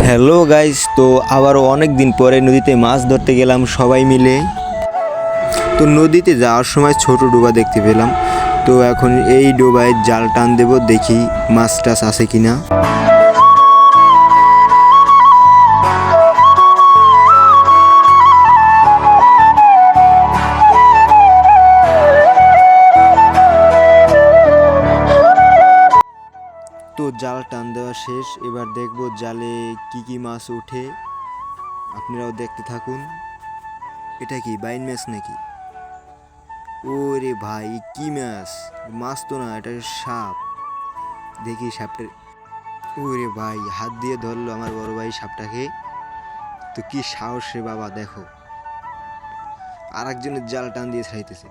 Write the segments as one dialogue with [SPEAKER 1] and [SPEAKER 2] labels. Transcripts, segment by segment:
[SPEAKER 1] Hello guys, তো আবার অনেক দিন পরে নদীতে মাছ ধরতে গেলাম সবাই মিলে। তো নদীতে যাওয়ার সময় ছোট ডোবা দেখতে পেলাম। তো এখন এই ডোবায় জাল টান দেব, দেখি মাছ টাছ আছে কিনা। তো জাল টান দেওয়া শেষ, এবার দেখব জালে কি কি মাছ ওঠে। আপনারাও দেখতে থাকুন। এটা কি বাইন মাছ নাকি? ওরে ভাই, কি মাছ! মাছ তো না, এটা সাপ। দেখি সাপটা। ওরে ভাই, হাত দিয়ে ধরলো আমার বড় ভাই সাপটাকে। তো কি সাহস রে বাবা, দেখো আর একজনের জাল টান দিয়ে ছাড়াইতেছে।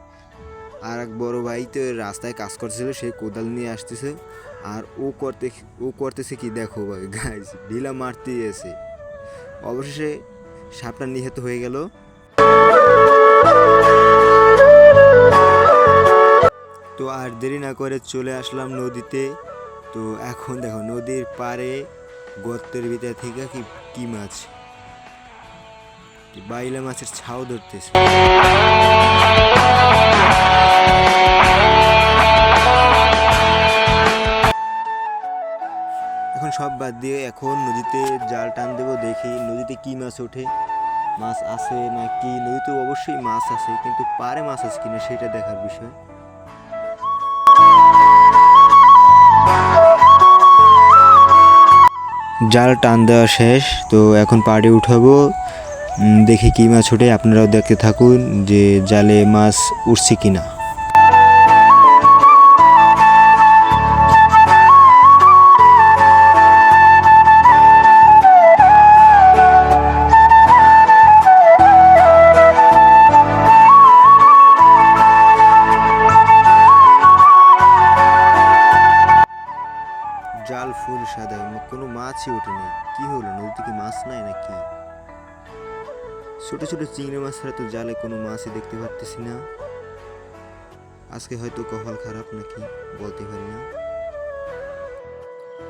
[SPEAKER 1] আর এক বড় ভাই তো রাস্তায় কাজ করছিল, সে কোদাল নিয়ে আসতেছে। আর ও করতেছে কি দেখো ভাই, গাইস ঢিলা মারতে এসে অবশেষে সাপটা নিহত হয়ে গেল। তো আর দেরি না করে চলে আসলাম নদীতে। তো এখন দেখো নদীর পাড়ে গর্তের ভিতর থেকে কি কি মাছ, বাইলা মাছের ছাও ধরতেছে। এখন সব বাদ দিয়ে এখন নদীতে জাল টান দেবো, দেখি নদীতে কি মাছ ওঠে। মাছ আছে না কি, নদীতে অবশ্যই মাছ আছে, কিন্তু পাড়ে মাছ আছে কিনা সেটা দেখার বিষয়। জাল টান দেওয়া শেষ, তো এখন পাড়ে উঠাবো, দেখি কি মাছ ওঠে। আপনারাও দেখতে থাকুন যে জালে মাছ উঠছে কিনা। জাল ফুল সাদা, কোনো মাছই ওঠে নেই। কি হলো, নদীতে কি মাছ নাই নাকি? ছোট ছোট চিংড়ি মাছ ছাড়া তো জালে কোনো মাছই দেখতে পারতেছি না। আজকে হয়তো কপাল খারাপ নাকি, বলতে পারি না।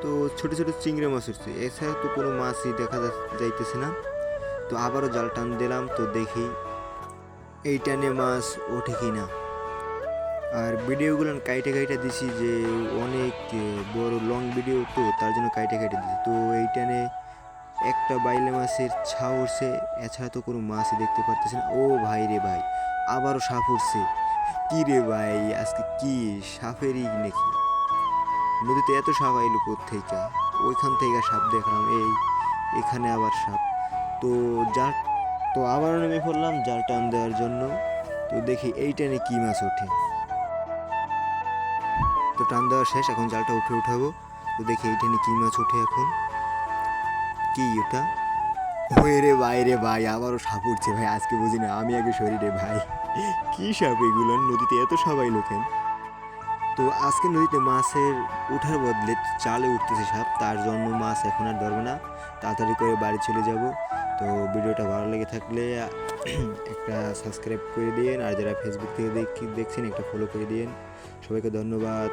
[SPEAKER 1] তো ছোট ছোট চিংড়ি মাছ উঠছে, এছাড়া তো কোনো মাছই দেখা যাইতেছে না। তো আবারও জাল টান দিলাম, তো দেখি এই টানে মাছ ওঠে কিনা। আর ভিডিওগুলো কাইটে কাইটে দিছি, যে অনেক বড় লং ভিডিও, তো তার জন্য কাইটে কাইটে দিছি। তো এইটানে একটা বাইলে মাছের ছাউ উঠছে, এছাড়া তো কোনো মাছই দেখতে পারতেছি না। ও ভাই রে ভাই, আবারও সাপ উঠছে। কি রে ভাই, আজকে কি সাপেরই নাকি? নদীতে এত সাপ আইলো কোত্থেকে? ওইখান থেকে সাপ দেখলাম, এখানে আবার সাপ। তো জাল, তো আবারও নেমে পড়লাম জাল টান দেওয়ার জন্য। তো দেখি এই টানে কি মাছ ওঠে। তো টান দেওয়া শেষ, এখন জালটা উঠাবো। তো দেখি এই টানে কি মাছ ওঠে এখন। কি ওটা? ওই রে ভাই রে ভাই, আবারও সাপ উঠছে ভাই, আজকে বুঝি না, আমি আগে শরীরে ভাই। কি সাপ এগুলো, নদীতে এত সবাই লোকেন। তো আজকে নদীতে মাছের ওঠার বদলে চালে উঠতেছে সাপ, তার জন্য মাছ এখন আর ধরবো না, তাড়াতাড়ি করে বাড়ি চলে যাব। তো ভিডিওটা ভালো লেগে থাকলে একটা সাবস্ক্রাইব করে দিন, আর যারা ফেসবুক থেকে দেখছেন একটা ফলো করে দিন। সবাইকে ধন্যবাদ।